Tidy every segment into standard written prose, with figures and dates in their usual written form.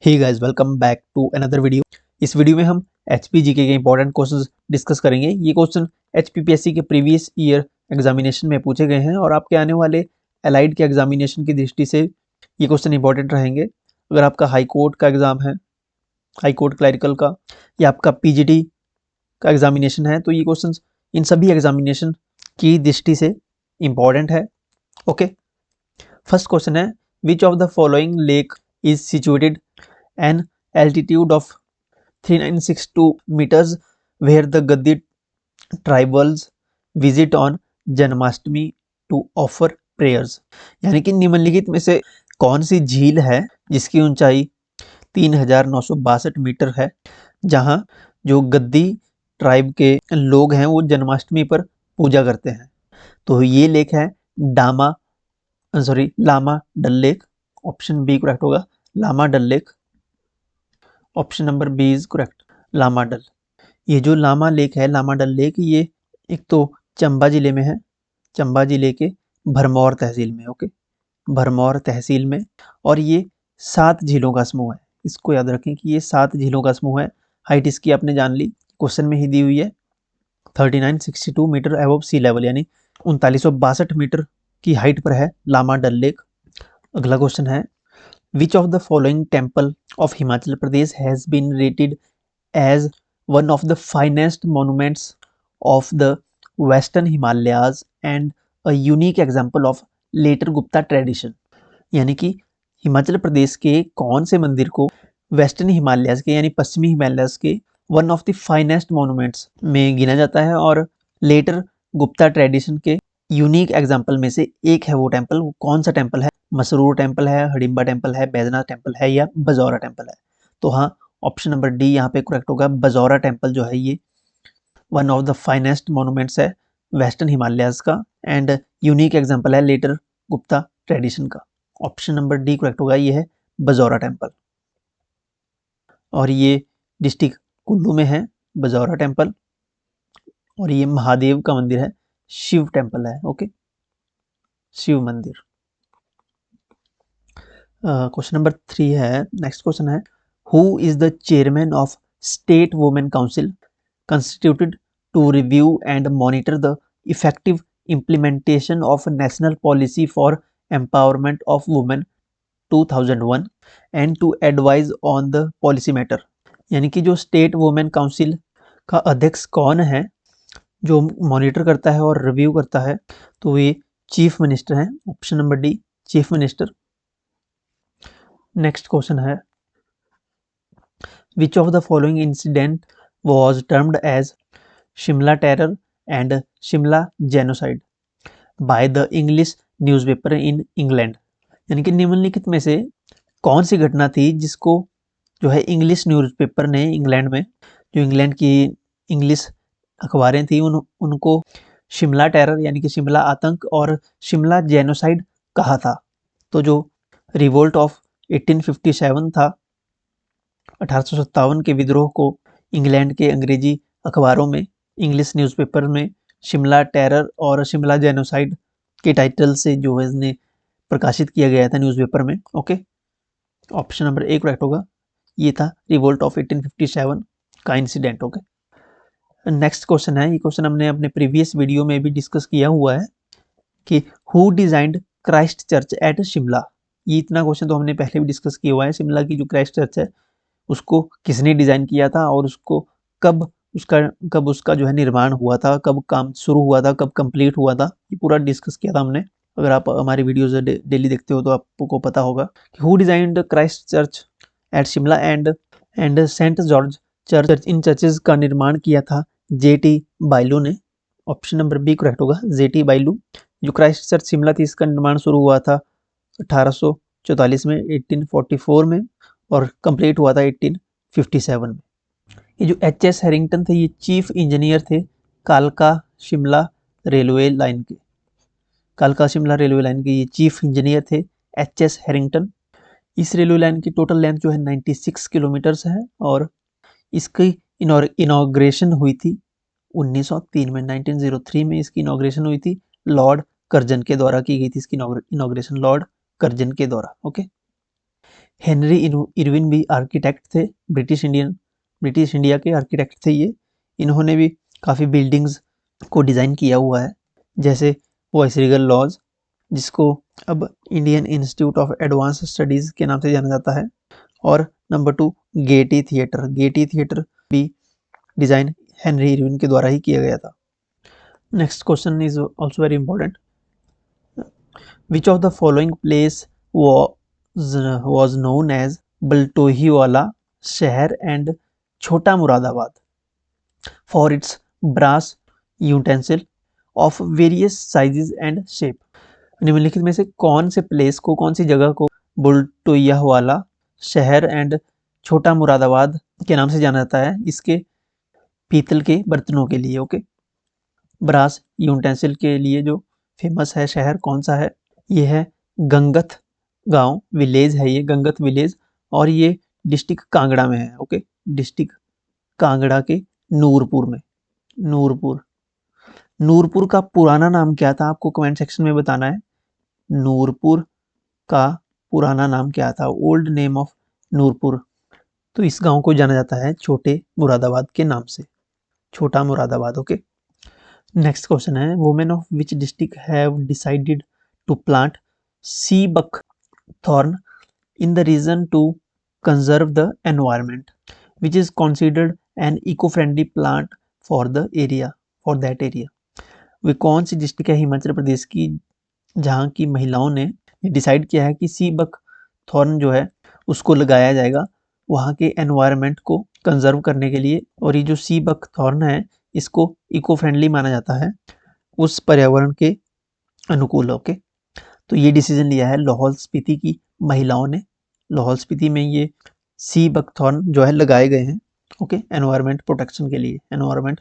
Hey guys, welcome back to another video. इस वीडियो में हम एचपीजीके के इंपॉर्टेंट क्वेश्चंस डिस्कस करेंगे। ये क्वेश्चन एचपीपीएससी के प्रीवियस ईयर एग्जामिनेशन में पूछे गए हैं और आपके आने वाले एलाइड के एग्जामिनेशन की दृष्टि से ये क्वेश्चन इंपॉर्टेंट रहेंगे। अगर आपका हाई कोर्ट का एग्जाम है, हाई कोर्ट क्लरिकल का, या आपका पीजीटी का एग्जामिनेशन है, तो ये क्वेश्चन इन सभी एग्जामिनेशन की दृष्टि से इम्पॉर्टेंट है। ओके, फर्स्ट क्वेश्चन है, which of the following lake is situated an altitude of 3962 meters where the Gaddi tribals visit on Janmashtami to offer prayers। यानी कि निम्नलिखित में से कौन सी झील है जिसकी ऊंचाई 3962 मीटर है, जहां जो गद्दी ट्राइब के लोग हैं वो जन्माष्टमी पर पूजा करते हैं। तो ये लेक है Lama Dal lake. Option B correct होगा, Lama Dal lake. Option number B is correct, Lama Dal. ये जो लामा लेक है, लामा डल लेक, ये एक तो चंबा जिले में है, चंबा जिले के भरमौर तहसील में। ओके, भरमौर तहसील में। और ये 7 झीलों का समूह है। इसको याद रखें कि ये 7 झीलों का समूह है। हाइट इसकी आपने जान ली, क्वेश्चन में ही दी हुई है, 3962 मीटर अबव सी लेवल, यानी 3962 मीटर की हाइट पर है लामा डल लेक। अगला क्वेश्चन है, Which of the following temple of Himachal Pradesh has been rated as one of the finest monuments of the Western Himalayas and a unique example of later Gupta tradition? यानी कि हिमाचल प्रदेश के कौन से मंदिर को western Himalayas के यानी पश्चिमी हिमालयाज के one of the finest monuments में गिना जाता है और लेटर गुप्ता ट्रेडिशन के यूनिक एग्जाम्पल में से एक है वो टेम्पल। वो कौन सा टेम्पल है? मसरूर टेम्पल है, हडिम्बा टेम्पल है, बैजनाथ टेम्पल है, या बजौरा टेम्पल है? तो हाँ, ऑप्शन नंबर डी यहाँ पे करेक्ट होगा। बजौरा टेम्पल जो है ये one of the finest monuments है वेस्टर्न हिमालयाज का एंड यूनिक एग्जाम्पल है लेटर गुप्ता ट्रेडिशन का। ऑप्शन नंबर डी करेक्ट होगा, ये है बजौरा टेम्पल। और ये डिस्ट्रिक्ट कुल्लू में है बजौरा टेम्पल, और ये महादेव का मंदिर है, शिव टेम्पल है। ओके, शिव मंदिर। क्वेश्चन नंबर 3 है, नेक्स्ट क्वेश्चन है, who is the chairman of state women council constituted to review and monitor the effective implementation of national policy for empowerment of women 2001 and to advise on the policy matter? यानी कि जो state women council का अध्यक्ष कौन है जो monitor करता है और रिव्यू करता है? तो ये चीफ मिनिस्टर हैं। Option number D, chief minister. Next question है, which of the following incident was termed as Shimla terror and Shimla genocide by the English newspaper in England? यानी कि निम्नलिखित में से कौन सी घटना थी जिसको जो है इंग्लिश न्यूज़पेपर ने इंग्लैंड में, जो इंग्लैंड की इंग्लिश अखबारें थी, उनको शिमला टेरर यानी कि शिमला आतंक और शिमला जेनोसाइड कहा था? तो जो रिवोल्ट ऑफ 1857 था, 1857 के विद्रोह को इंग्लैंड के अंग्रेजी अखबारों में, इंग्लिश न्यूज़पेपर में शिमला टेरर और शिमला जेनोसाइड के टाइटल से जो है इसने प्रकाशित किया गया था न्यूज़पेपर में। Okay, option number A correct होगा, ये था रिवोल्ट ऑफ 1857 का इंसिडेंट। ओके, नेक्स्ट क्वेश्चन है, ये क्वेश्चन हमने अपने प्रीवियस वीडियो में भी डिस्कस किया हुआ है कि who designed Christ Church at Shimla? ये इतना क्वेश्चन तो हमने पहले भी डिस्कस किया हुआ है। शिमला की जो क्राइस्ट चर्च है उसको किसने डिजाइन किया था और उसको कब उसका जो है निर्माण हुआ था, कब काम शुरू हुआ था, कब कंप्लीट हुआ था, ये पूरा डिस्कस किया था हमने। अगर आप हमारी वीडियोज डेली देखते हो तो आपको पता होगा कि who designed Christ Church at Shimla and Saint George Church. इन चर्चेज का निर्माण किया था जेटी बाइलू ने। ऑप्शन नंबर बी करेक्ट होगा, जेटी बाइलू। जो क्राइस्ट चर्च शिमला थी इसका निर्माण शुरू हुआ था 1844 में, 1844 में, और कंप्लीट हुआ था 1857 में। ये जो एच.एस. हैरिंगटन थे, ये चीफ इंजीनियर थे कालका शिमला रेलवे लाइन के। कालका शिमला रेलवे लाइन के ये चीफ इंजीनियर थे एच.एस. हैरिंगटन। इस रेलवे लाइन की टोटल लेंथ जो है 96 किलोमीटर्स है और इसकी इनॉग्रेशन हुई थी 1903 में, 1903 में इसकी इनॉग्रेशन हुई थी। लॉर्ड कर्जन के द्वारा की गई थी इसकी इनॉग्रेशन, लॉर्ड कर्जन के द्वारा। ओके, हेनरी इरविन भी आर्किटेक्ट थे, ब्रिटिश इंडिया के आर्किटेक्ट थे ये। इन्होंने भी काफ़ी बिल्डिंग्स को डिज़ाइन किया हुआ है, जैसे वाइसरीगल लॉज, जिसको अब Indian institute of advance studies के नाम से जाना जाता है। और नंबर 2 गेटी थिएटर भी डिज़ाइन हेनरी इरविन के द्वारा ही किया गया था। Next question is also very important. Which of the following place was known as बल्टोहीवाला शहर एंड छोटा Moradabad for its brass utensil of various sizes and shape? निम्नलिखित में से कौन से प्लेस को, कौन सी जगह को बल्टोहीवाला शहर एंड छोटा मुरादाबाद के नाम से जाना जाता है? इसके पीतल के बर्तनों के लिए। ओके, ब्रास यूटेंसिल के लिए जो फेमस है शहर कौन सा है? ये है गंगत गांव, विलेज है ये, गंगत विलेज, और ये डिस्ट्रिक्ट कांगड़ा में है। ओके, डिस्ट्रिक्ट कांगड़ा के नूरपुर में। नूरपुर का पुराना नाम क्या था, आपको कमेंट सेक्शन में बताना है। नूरपुर का पुराना नाम क्या था, ओल्ड नेम ऑफ नूरपुर। तो इस गांव को जाना जाता है छोटे मुरादाबाद के नाम से, Chhota Moradabad. Okay, next question है, women of which district have decided to plant sea buckthorn in the region to conserve the environment, which is considered an eco-friendly plant for the area, for that area। वे कौन सी district है हिमाचल प्रदेश की जहाँ की महिलाओं ने decide किया है कि सी बक थॉर्न जो है उसको लगाया जाएगा वहाँ के एनवायरनमेंट को कंजर्व करने के लिए। और ये जो सी बक थॉर्न है इसको इको फ्रेंडली माना जाता है, उस पर्यावरण के अनुकूल। ओके, तो ये डिसीजन लिया है लाहौल स्पीति की महिलाओं ने। लाहौल स्पीति में ये सी बकथॉर्न जो है लगाए गए हैं, ओके, एनवायरनमेंट प्रोटेक्शन के लिए, एनवायरनमेंट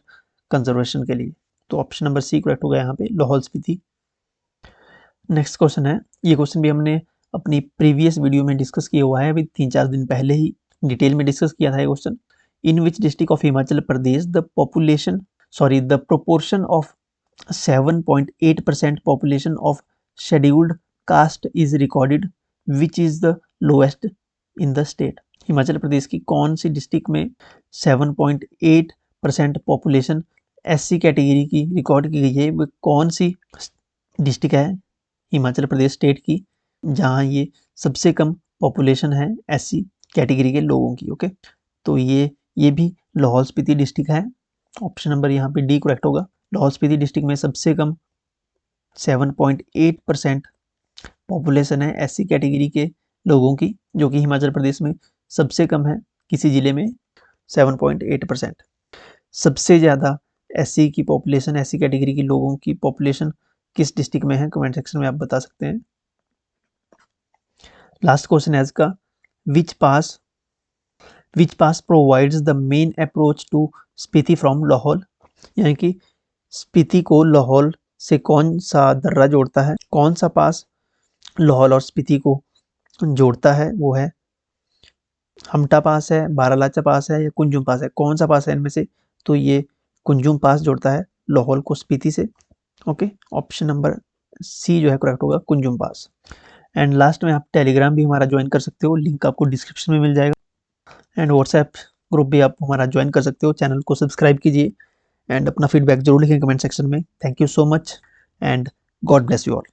कंजर्वेशन के लिए। तो ऑप्शन नंबर सी करेक्ट हो गया यहाँ पे, लाहौल स्पीति। नेक्स्ट क्वेश्चन है, ये क्वेश्चन भी हमने अपनी प्रीवियस वीडियो में डिस्कस किया हुआ है, अभी 3-4 दिन पहले ही डिटेल में डिस्कस किया था ये question. In which district of Himachal Pradesh the proportion of 7.8% population of scheduled caste is recorded which is the lowest in the state? Himachal Pradesh की कौन सी डिस्ट्रिक्ट में 7.8% पॉपुलेशन एससी कैटेगरी की रिकॉर्ड की गई है? वो कौन सी डिस्ट्रिक्ट है हिमाचल प्रदेश स्टेट की जहाँ ये सबसे कम पॉपुलेशन है एससी कैटेगरी के लोगों की? ओके, तो ये भी लाहौल स्पीति डिस्ट्रिक्ट है। ऑप्शन नंबर यहाँ पे डी करेक्ट होगा। लाहौल स्पीति डिस्ट्रिक्ट में सबसे कम 7.8% पॉपुलेशन है एससी कैटेगरी के लोगों की, जो कि हिमाचल प्रदेश में सबसे कम है किसी जिले में 7.8%। सबसे ज़्यादा एससी की पॉपुलेशन, एससी कैटेगरी के लोगों की पॉपुलेशन किस डिस्ट्रिक्ट में है? कमेंट सेक्शन में आप बता सकते हैं। लास्ट क्वेश्चन है इसका, which pass provides the main approach to Spiti from Lahaul? यानी कि स्पीति को लाहौल से कौन सा दर्रा जोड़ता है? कौन सा पास लाहौल और स्पीति को जोड़ता है? वो है हमटा पास है, बारालाचा पास है या कुंजुम पास है? कौन सा पास है इनमें से? तो ये कुंजुम पास जोड़ता है लाहौल को स्पीति से। ओके, ऑप्शन नंबर सी जो है करेक्ट होगा, कुंजुम पास। एंड लास्ट में आप टेलीग्राम भी हमारा ज्वाइन कर सकते हो, लिंक आपको डिस्क्रिप्शन में मिल जाएगा। एंड व्हाट्सएप ग्रुप भी आप हमारा ज्वाइन कर सकते हो। चैनल को सब्सक्राइब कीजिए एंड अपना फीडबैक जरूर लिखें कमेंट सेक्शन में। Thank you so much and God bless you all.